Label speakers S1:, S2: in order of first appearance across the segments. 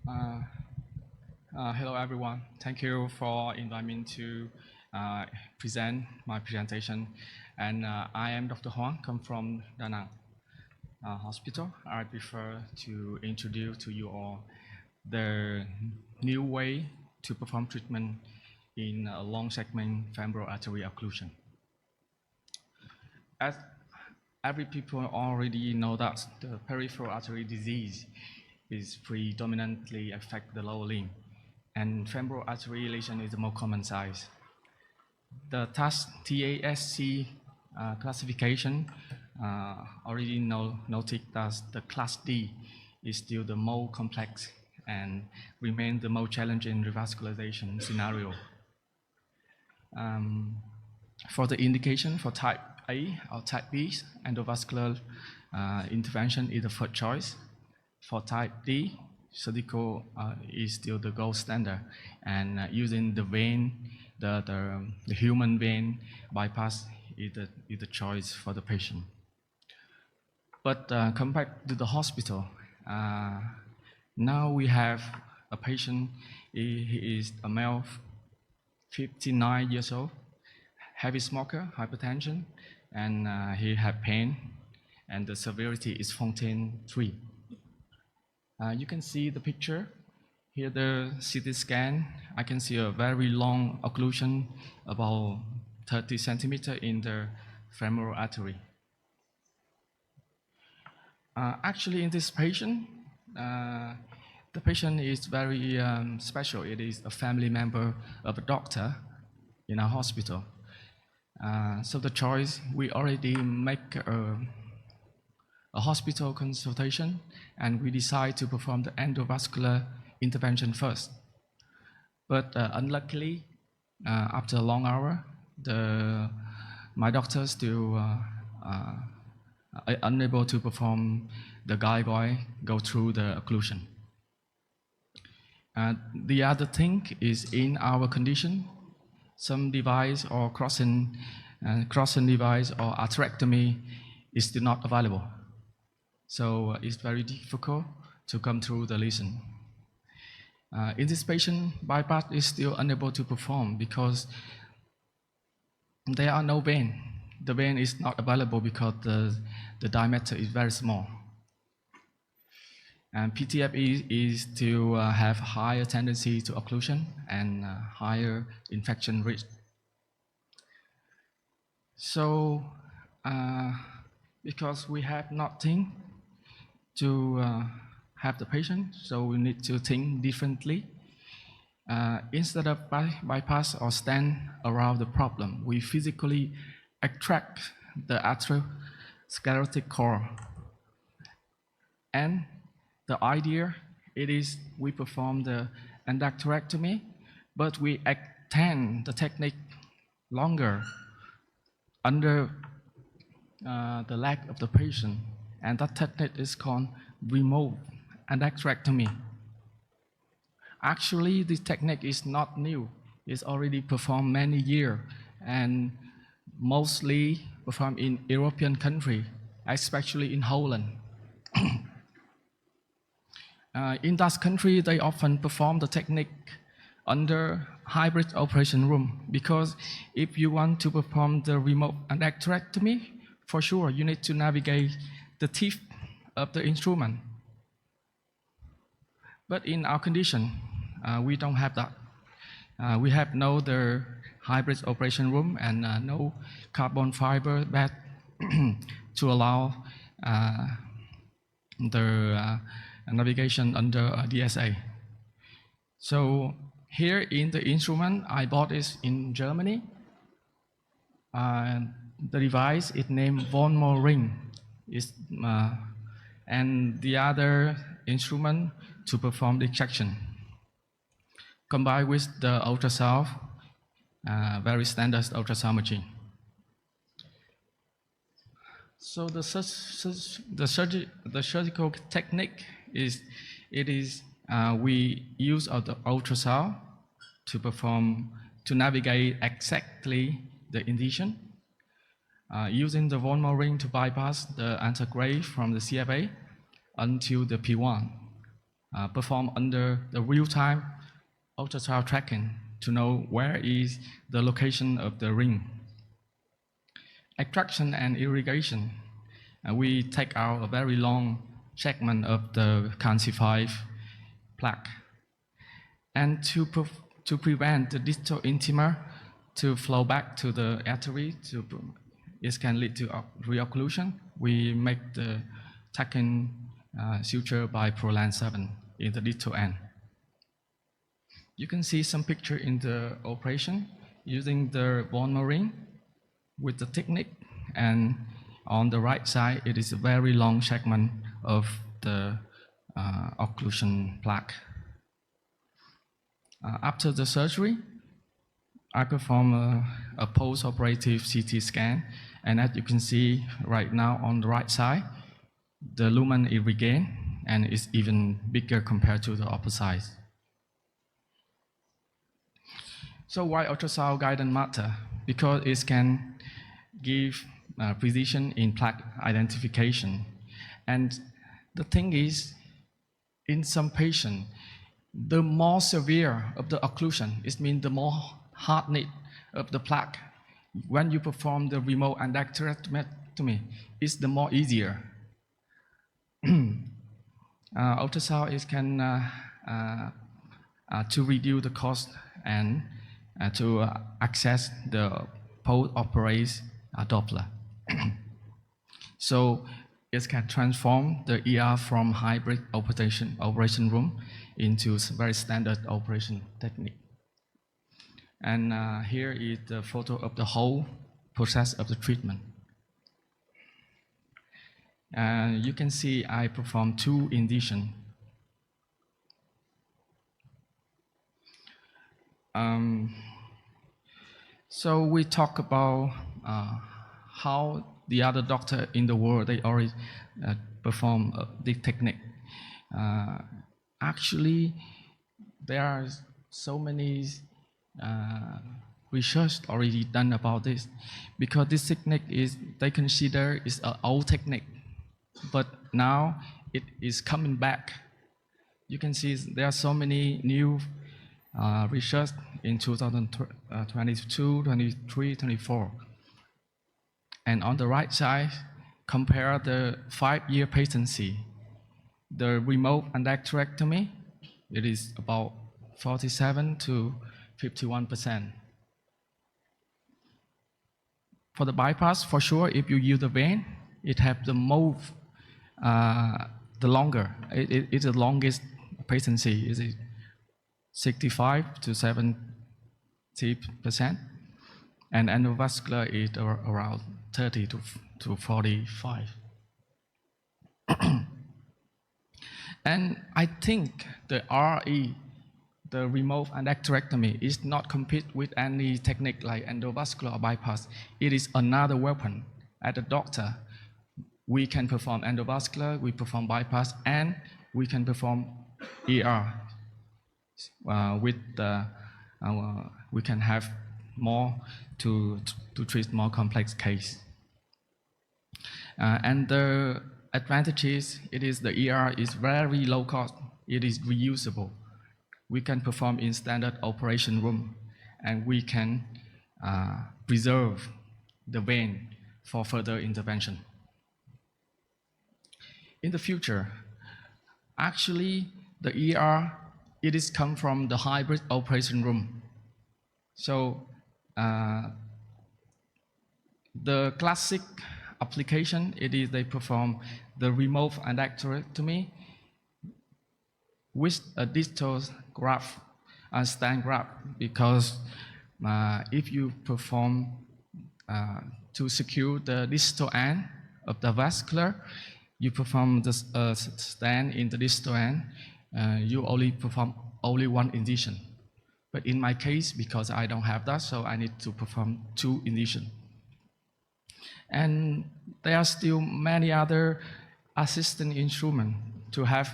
S1: Hello everyone. Thank you for inviting me to present my presentation. And I am Dr. Hoàng, come from Da Nang Hospital. I prefer to introduce to you all the new way to perform treatment in a long segment femoral artery occlusion. As every people already know that the peripheral artery disease is predominantly affect the lower limb, and femoral artery lesion is the more common size. The TASC classification already noted that the class D is still the more complex and remain the most challenging revascularization scenario. For the indication for type A or type B, endovascular intervention is the first choice. For type D, surgical is still the gold standard, and using the vein, the human vein bypass is the choice for the patient. But come back to the hospital. Now we have a patient. He is a male, 59 years old, heavy smoker, hypertension, and he had pain, and the severity is Fontaine 3. You can see the picture. Here the CT scan. I can see a very long occlusion, about 30 centimeters in the femoral artery. Actually, in this patient, the patient is very special. It is a family member of a doctor in our hospital. So the choice, we already make a hospital consultation, and we decide to perform the endovascular intervention first. But unluckily, after a long hour, my doctor still unable to perform the guide go through the occlusion. The other thing is in our condition, some device or crossing device or endarterectomy is still not available. So it's very difficult to come through the lesion. In this patient, bypass is still unable to perform because there are no vein. The vein is not available because the diameter is very small. And PTFE is to have higher tendency to occlusion and higher infection risk. So because we have nothing to have the patient, so we need to think differently. Instead of bypass or stand around the problem, we physically extract the atherosclerotic core. And the idea it is we perform the endarterectomy, but we extend the technique longer under the leg of the patient, and that technique is called remote endarterectomy. Actually, this technique is not new. It's already performed many years and mostly performed in European countries, especially in Holland. In that country, they often perform the technique under hybrid operation room, because if you want to perform the remote endarterectomy, for sure you need to navigate the teeth of the instrument. But in our condition, we don't have that. We have no the hybrid operation room and no carbon fiber bed to allow the navigation under DSA. So here in the instrument, I bought it in Germany. The device is named von Mohr ring. And the other instrument to perform the extraction, combined with the ultrasound, very standard ultrasound machine. So the surgical technique is, we use the ultrasound to navigate exactly the incision, using the von Mohr ring to bypass the antegrade from the CFA until the P1. performed under the real-time ultrasound tracking to know where is the location of the ring. Extraction and irrigation. We take out a very long segment of the calcified plaque. And to prevent the distal intima to flow back to the artery, it can lead to reocclusion. We make the tacking suture by Prolan 7 in the distal end. You can see some picture in the operation using the bone marine with the technique, and on the right side it is a very long segment of the occlusion plaque. After the surgery, I perform a post-operative CT scan, and as you can see right now on the right side, the lumen is regained and is even bigger compared to the upper side. So why ultrasound guidance matter? Because it can give precision in plaque identification. And the thing is, in some patients, the more severe of the occlusion, it means the more hardening of the plaque. When you perform the remote endarterectomy, it's the more easier. Ultrasound is can to reduce the cost and to access the post-operative Doppler. So it can transform the ER from hybrid operation room into very standard operation technique. And here is the photo of the whole process of the treatment. You can see I performed 2 incisions. So we talk about how the other doctor in the world, they already perform this technique. Actually, there are so many research already done about this, because this technique is, they consider is an old technique, but now it is coming back. You can see there are so many new research in 2022, 23, 24. And on the right side, compare the 5-year patency. The remote endarterectomy, it is about 47 to 51%. For the bypass, for sure, if you use the vein, it have the most, the longer. It is the longest patency. Is it 65 to 70%, and endovascular is around 30 to 45. And I think the RE, the remote endarterectomy, is not compete with any technique like endovascular or bypass. It is another weapon. As a doctor, we can perform endovascular, we perform bypass, and we can perform ER. We can have more to treat more complex case. And the advantages, it is the ER is very low cost. It is reusable. We can perform in standard operation room, and we can preserve the vein for further intervention. In the future, actually, the ER, it is come from the hybrid operation room. So the classic application, it is they perform the remote endarterectomy with a distal graft and stand graft, because if you perform to secure the distal end of the vascular, you perform the stand in the distal end, you only perform only 1 incision. But in my case, because I don't have that, so I need to perform 2 incisions. And there are still many other assistant instruments to have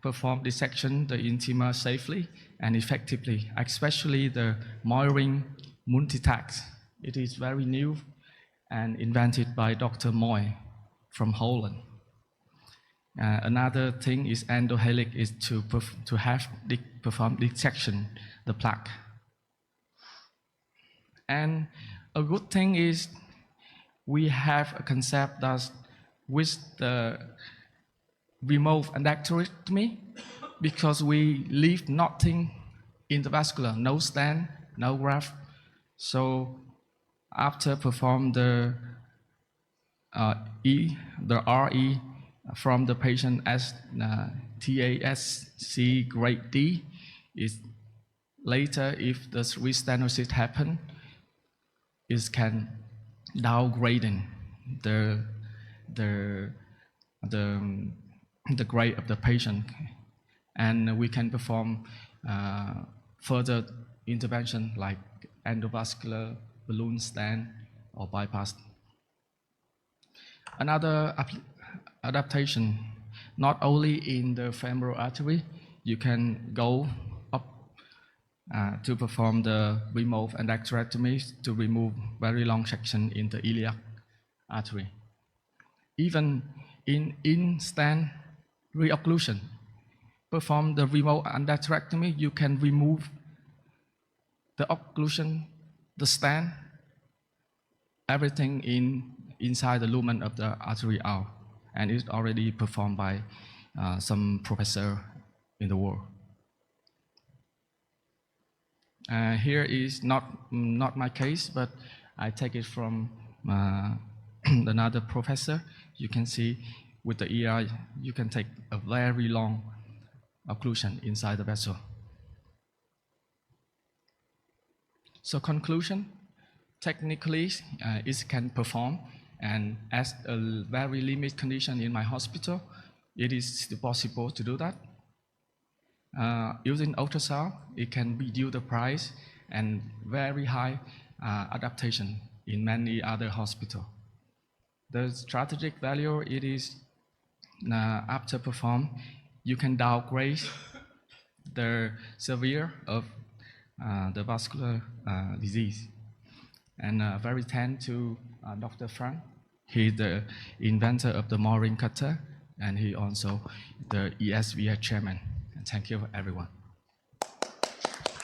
S1: performed dissection the intima safely and effectively, especially the Moy-ring multitask. It is very new and invented by Dr. Moy from Holland. Another thing is endohelix is to perform dissection the plaque. And a good thing is we have a concept that with the remote endarterectomy, because we leave nothing in the vascular, no stent, no graft. So after perform the RE from the patient as TASC grade D, is later if the restenosis happen, it can downgrading the grade of the patient, and we can perform further intervention like endovascular, balloon stent, or bypass. Another adaptation, not only in the femoral artery, you can go up to perform the remote endarterectomy to remove very long section in the iliac artery. Even in stent reocclusion, perform the remote endarterectomy, you can remove the occlusion, the stent, everything inside the lumen of the artery out, and it's already performed by some professor in the world. Here is not my case, but I take it from another professor. You can see with the ER, you can take a very long occlusion inside the vessel. So conclusion, technically it can perform, and as a very limited condition in my hospital, it is still possible to do that. Using ultrasound, it can reduce the price and very high adaptation in many other hospitals. The strategic value, it is after perform, you can downgrade the severe of the vascular disease. And very thanks to Dr. Frank. He's the inventor of the Mooring cutter, and he also the ESVA chairman. And thank you, everyone.